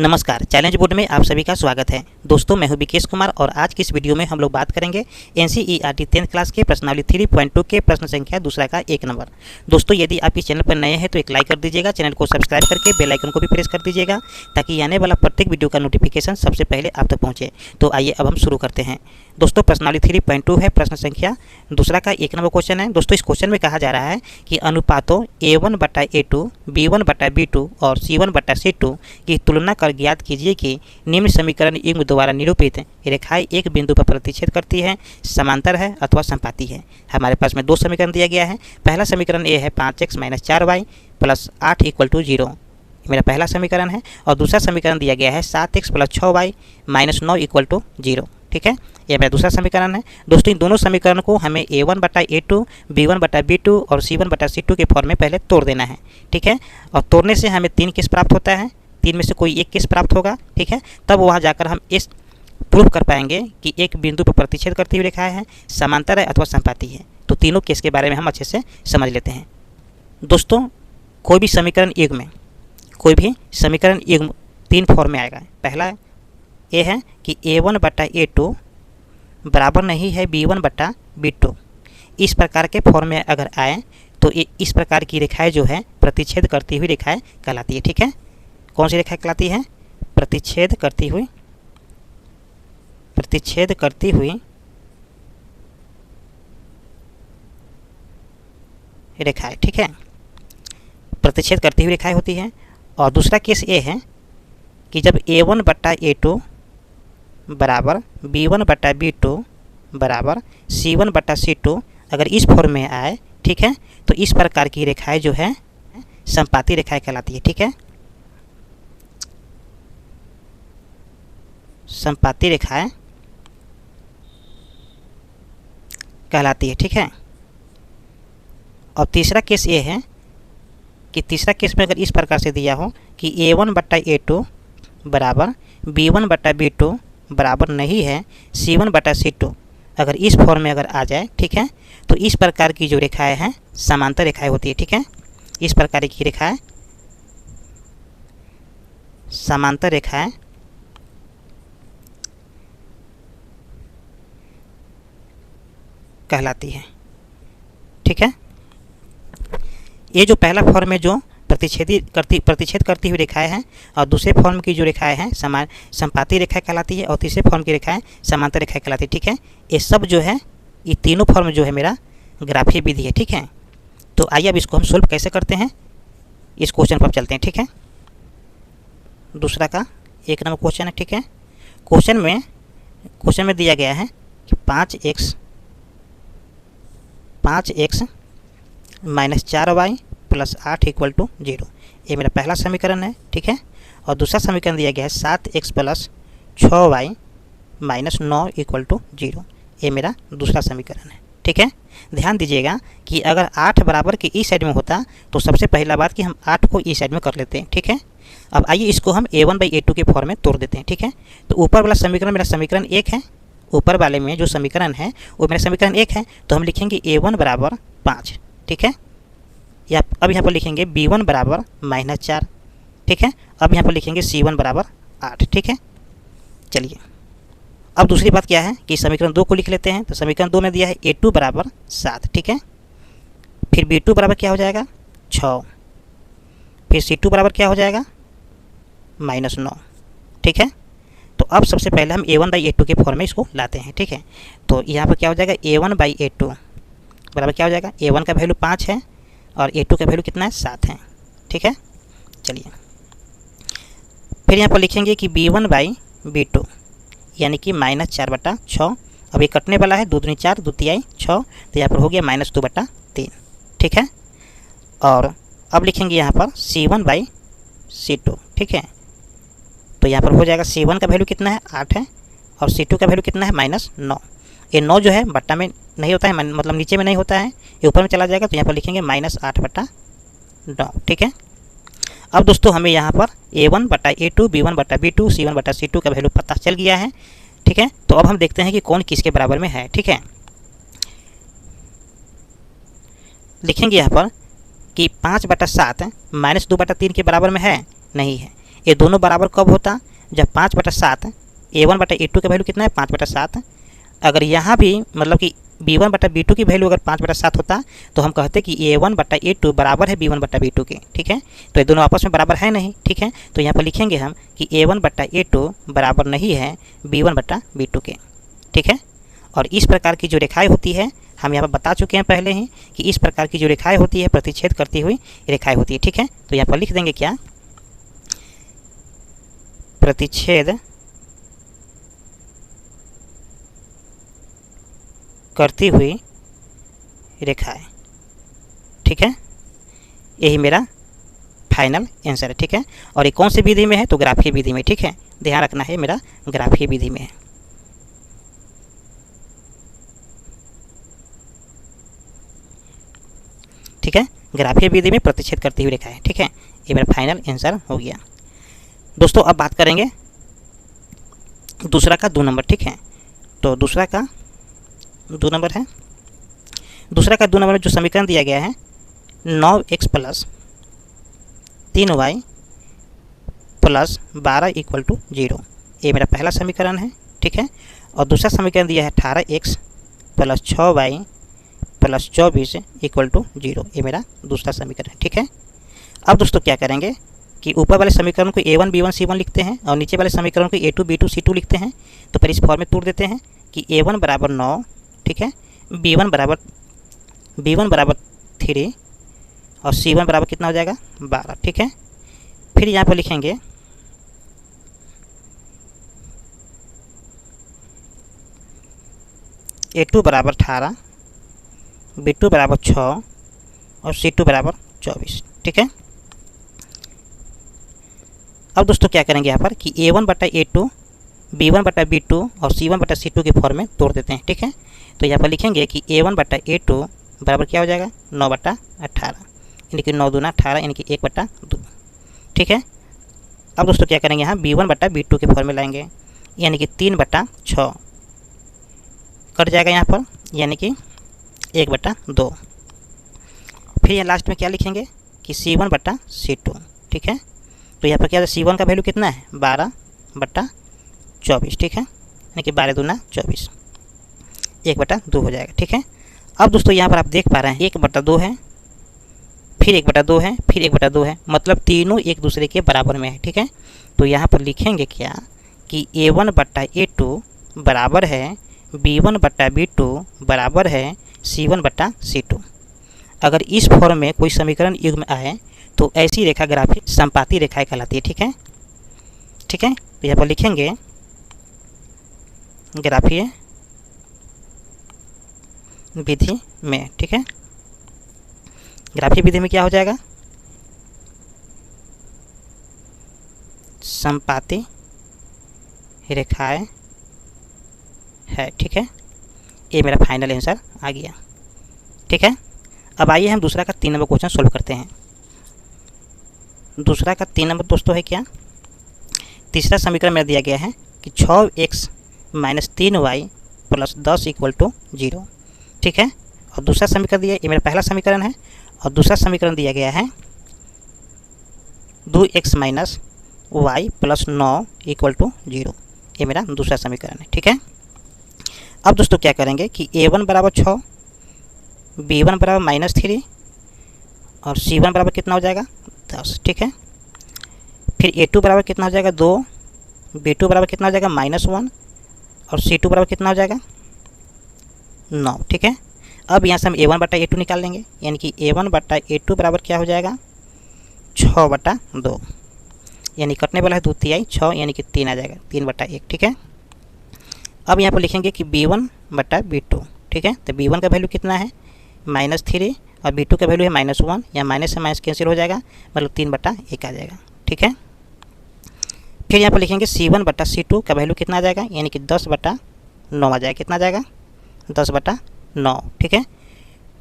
नमस्कार, challenge board में आप सभी का स्वागत है। दोस्तों, मैं हूं विकेश कुमार और आज की इस वीडियो में हम लोग बात करेंगे एनसीईआरटी 10th क्लास के प्रश्नावली 3.2 के प्रश्न संख्या दूसरा का 1 नंबर। दोस्तों, यदि आप इस चैनल पर नए हैं तो एक लाइक कर दीजिएगा, चैनल को सब्सक्राइब करके बेल आइकन को भी प्रेस कर दीजिएगा ताकि आने वाला प्रत्येक वीडियो का नोटिफिकेशन सबसे पहले आप तक पहुँचे। तो आइए अब हम शुरू करते हैं। दोस्तों, प्रश्नावली 3.2 है, प्रश्न संख्या दूसरा का 1 नंबर क्वेश्चन है। दोस्तों, इस क्वेश्चन में कहा जा रहा है कि अनुपातों A1/A2, B1/B2 और C1/C2 की तुलना कर ज्ञात कीजिए कि निम्न समीकरण युग्म द्वारा निरूपित रेखाएं एक बिंदु पर प्रतिच्छेद करती है, समांतर है अथवा संपाती है। हमारे पास में दो समीकरण दिया गया है। पहला समीकरण ये है 5x - 4y + 8 = 0, मेरा पहला समीकरण है। और दूसरा समीकरण दिया गया है 7x + 6y - 9 = 0। ठीक है, यह मेरा दूसरा समीकरण है। दोस्तों, इन दोनों समीकरण को हमें A1/A2, B1/B2 और C1/C2 के फॉर्म में पहले तोड़ देना है। ठीक है, और तोड़ने से हमें 3 केस प्राप्त होता है, 3 में से कोई एक केस प्राप्त होगा। ठीक है, तब वहाँ जाकर हम इस प्रूफ कर पाएंगे कि एक बिंदु पर प्रतिच्छेद करती हुई रेखाएं हैं, समांतर है अथवा संपाती है। तो तीनों केस के बारे में हम अच्छे से समझ लेते हैं। दोस्तों, कोई भी समीकरण युग्म 3 फॉर्म में आएगा। पहला ये है कि A1/A2 बराबर नहीं है B1/B2। इस प्रकार के फॉर्म में अगर आए तो इस प्रकार की रेखाएं जो है प्रतिच्छेद करती हुई रेखाएं कहलाती है। ठीक है, कौन सी रेखा कहलाती है? प्रतिच्छेद करती हुई रेखाएं। ठीक है, प्रतिच्छेद करती हुई रेखाएं होती हैं। और दूसरा केस ये है कि जब A1/A2 बराबर B1/B2 बराबर C1/C2 अगर इस फॉर्म में आए, ठीक है, तो इस प्रकार की रेखाएं जो है संपाती रेखाएं कहलाती है। ठीक है, संपाती रेखाएं कहलाती है। ठीक है, और तीसरा केस ये है कि तीसरा केस में अगर इस प्रकार से दिया हो कि A1/A2 बराबर B1/B2 बराबर नहीं है C1/C2, अगर इस फॉर्म में अगर आ जाए, ठीक है, तो इस प्रकार की जो रेखाएं हैं समांतर रेखाएं होती है। ठीक है, इस प्रकार की रेखाएं समांतर रेखाएं कहलाती है। ठीक है, ये जो पहला फॉर्म में जो प्रतिच्छेद करती हुई रेखाएं हैं और दूसरे फॉर्म की जो रेखाएं हैं संपाती रेखाएं कहलाती है और तीसरे फॉर्म की रेखाएं समांतर रेखाएं कहलाती है। ठीक है, ये सब जो है, ये तीनों फॉर्म जो है मेरा ग्राफीय विधि है। ठीक है, तो आइए अब इसको हम सोल्व कैसे करते हैं, इस क्वेश्चन पर चलते हैं। ठीक है, दूसरा का 1 नंबर क्वेश्चन है। ठीक है, क्वेश्चन में दिया गया है कि 5x - 4y + 8 = 0, ये मेरा पहला समीकरण है। ठीक है, और दूसरा समीकरण दिया गया है 7x + 6y - 9 = 0, ये मेरा दूसरा समीकरण है। ठीक है, ध्यान दीजिएगा कि अगर 8 बराबर के इस साइड में होता तो सबसे पहला बात कि हम 8 को इस साइड में कर लेते हैं। ठीक है, अब आइए इसको हम A1/A2 के फॉर्म में तोड़ देते हैं। ठीक है, तो ऊपर वाला समीकरण मेरा समीकरण 1 है, ऊपर वाले में जो समीकरण है वो मेरा समीकरण 1 है, तो हम लिखेंगे A1 बराबर 5। ठीक है, या अब यहाँ पर लिखेंगे B1 बराबर -4। ठीक है, अब यहाँ पर लिखेंगे C1 बराबर 8। ठीक है, चलिए अब दूसरी बात क्या है कि समीकरण 2 को लिख लेते हैं। तो समीकरण 2 में दिया है A2 बराबर 7। ठीक है, फिर B2 बराबर क्या हो जाएगा 6, फिर C2 बराबर क्या हो जाएगा -9। ठीक है, तो अब सबसे पहले हम A1/A2 के फॉर्म में इसको लाते हैं। ठीक है, तो यहाँ पर क्या हो जाएगा A1/A2 बराबर क्या हो जाएगा, A1 का वैल्यू 5 है और A2 का वैल्यू कितना है 7 है। ठीक है, चलिए फिर यहाँ पर लिखेंगे कि B1/B2 यानी कि -4/6। अब ये कटने वाला है, 2 दूनी 4, 2 तिहाई 6, तो यहाँ पर हो गया -2/3। ठीक है, और अब लिखेंगे यहाँ पर C1/C2। ठीक है, तो यहाँ पर हो जाएगा C1 का वैल्यू कितना है 8 है और C2 का वैल्यू कितना है -9। ये 9 जो है बट्टा में नहीं होता है, मतलब नीचे में नहीं होता है, ये ऊपर में चला जाएगा, तो यहाँ पर लिखेंगे -8/9। ठीक है, अब दोस्तों हमें यहाँ पर A1/A2, B1/B2, C1/C2 का वैल्यू पता चल गया है। ठीक है, तो अब हम देखते हैं कि कौन किसके बराबर में है। ठीक है, लिखेंगे यहाँ पर कि 5/7 -2/3 के बराबर में है, नहीं है, ये दोनों बराबर कब होता, जब 5/7 A1/A2 का वैल्यू कितना है 5/7। अगर यहाँ भी मतलब कि B1/B2 की वैल्यू अगर 5/7 होता तो हम कहते कि A1/A2 बराबर है B1/B2 के, ठीक है। तो ये दोनों आपस में बराबर है नहीं, ठीक है। तो यहाँ पर लिखेंगे हम कि A1/A2 बराबर नहीं है B1/B2 के, ठीक है। और इस प्रकार की जो रेखाएं होती है हम यहाँ पर बता चुके हैं पहले ही कि इस प्रकार की जो रेखाएं होती है प्रतिच्छेद करती हुई रेखाएं होती है, ठीक है। तो यहाँ पर लिख देंगे क्या, प्रतिच्छेद करती हुई रेखाएं, ठीक है। यही मेरा फाइनल आंसर है, ठीक है। और ये कौन सी विधि में है, तो ग्राफीय विधि में, ठीक है। ध्यान रखना है मेरा ग्राफीय विधि में है। ठीक है, ग्राफीय विधि में प्रतिच्छेद करती हुई रेखाएं, ठीक है। ये मेरा फाइनल आंसर हो गया। दोस्तों अब बात करेंगे दूसरा का 2 नंबर, ठीक है। तो दूसरा का 2 नंबर है, दूसरा का 2 नंबर में जो समीकरण दिया गया है 9x + 3y + 12 = 0, ये मेरा पहला समीकरण है, ठीक है। और दूसरा समीकरण दिया है 18x + 6y + 24 = 0, ये मेरा दूसरा समीकरण है, ठीक है। अब दोस्तों क्या करेंगे कि ऊपर वाले समीकरण को A1 B1 C1 लिखते हैं और नीचे वाले समीकरण को A2 B2 C2 लिखते हैं। तो फिर इस फॉर्म में तोड़ देते हैं कि A1 = 9, ठीक है, B1 = 3 और C1 बराबर कितना हो जाएगा 12, ठीक है। फिर यहाँ पर लिखेंगे A2 = 18, B2 = 6 और C2 = 24, ठीक है। अब दोस्तों क्या करेंगे यहाँ पर कि A1/A2 B1/B2 और C1/C2 के फॉर्म में तोड़ देते हैं, ठीक है। तो यहाँ पर लिखेंगे कि A1/A2 बराबर क्या हो जाएगा 9/18, यानी कि 9 दूना 18, यानी कि 1/2, ठीक है। अब दोस्तों क्या करेंगे यहाँ B1/B2 के फॉर्म में लाएंगे, यानी कि 3/6 कट जाएगा यहाँ पर, यानी कि 1/2। फिर यहाँ लास्ट में क्या लिखेंगे कि C1/C2, ठीक है। तो यहाँ पर क्या है C1 का वैल्यू कितना है 12/24, ठीक है, यानी कि 12 दूना 24, 1/2 हो जाएगा, ठीक है। अब दोस्तों यहाँ पर आप देख पा रहे हैं 1/2 है, फिर 1/2 है, फिर 1/2 है, मतलब तीनों एक दूसरे के बराबर में है, ठीक है। तो यहाँ पर लिखेंगे क्या कि A1/A2 बराबर है B1/B2 बराबर है C1/C2। अगर इस फॉर्म में कोई समीकरण युग्म आए तो ऐसी रेखा ग्राफीय संपाती रेखाएं कहलाती है, ठीक है, ठीक है। तो यहाँ पर लिखेंगे ग्राफीय विधि में, ठीक है। ग्राफीय विधि में क्या हो जाएगा संपाती रेखाएं है, ठीक है। ये मेरा फाइनल आंसर आ गया, ठीक है। अब आइए हम दूसरा का 3 नंबर क्वेश्चन सोल्व करते हैं। दूसरा का 3 नंबर दोस्तों है क्या, तीसरा समीकरण में दिया गया है कि 6x - 3y + 10 = 0, ठीक है। और दूसरा समीकरण दिया, ये मेरा पहला समीकरण है, और दूसरा समीकरण दिया गया है 2x - y + 9 = 0, ये मेरा दूसरा समीकरण है, ठीक है। अब दोस्तों क्या करेंगे कि A1 = 6, B1 = -3 और C1 बराबर कितना हो जाएगा 10, ठीक है। फिर A2 बराबर कितना हो जाएगा 2, B2 बराबर कितना हो जाएगा -1 और C2 बराबर कितना हो जाएगा 9, ठीक है। अब यहाँ से हम A1/A2 निकाल लेंगे, यानी कि A1/A2 बराबर क्या हो जाएगा 6/2, यानी कटने वाला है 2 तिहाई 6, यानी कि 3 आ जाएगा 3/1, ठीक है। अब यहाँ पर लिखेंगे कि B1/B2, ठीक है। तो B1 का वैल्यू कितना है -3 और B2 का वैल्यू है -1, या माइनस से माइनस कैंसिल हो जाएगा, मतलब 3/1 आ जाएगा, ठीक है। फिर यहाँ पर लिखेंगे C1/C2 का वैल्यू कितना आ जाएगा, यानी कि 10/9 आ जाएगा, कितना आ जाएगा 10/9, ठीक है।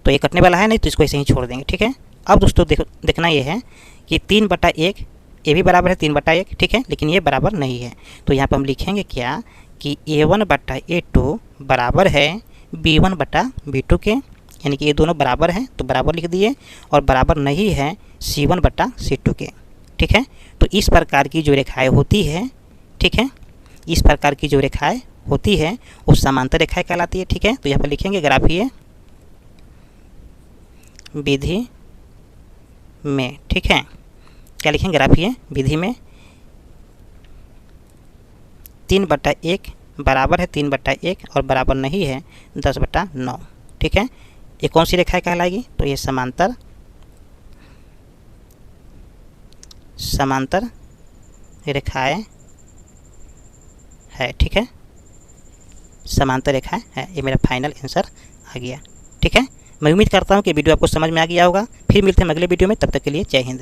तो ये कटने वाला है नहीं, तो इसको ऐसे ही छोड़ देंगे, ठीक है। अब दोस्तों देखना ये है कि 3/1 ये भी बराबर है 3/1, ठीक है, लेकिन ये बराबर नहीं है। तो यहाँ पर हम लिखेंगे क्या कि A1/A2 बराबर है B1/B2 के, यानी कि ये दोनों बराबर हैं तो बराबर लिख दिए, और बराबर नहीं है C1/C2 के, ठीक है। तो इस प्रकार की जो रेखाएं होती है, ठीक है, इस प्रकार की जो रेखाएं होती है वो समांतर रेखाएं कहलाती है, ठीक है। तो यहाँ पर लिखेंगे ग्राफीय विधि में, ठीक है, क्या लिखेंगे, ग्राफीय विधि में 3/1 बराबर है 3/1 और बराबर नहीं है 10/9, ठीक है। ये कौन सी रेखाएं कहलाएगी, तो ये समांतर रेखाएं है, ठीक है, समांतर रेखाएं है। ये मेरा फाइनल आंसर आ गया, ठीक है। मैं उम्मीद करता हूँ कि वीडियो आपको समझ में आ गया होगा। फिर मिलते हैं अगले वीडियो में, तब तक के लिए जय हिंद।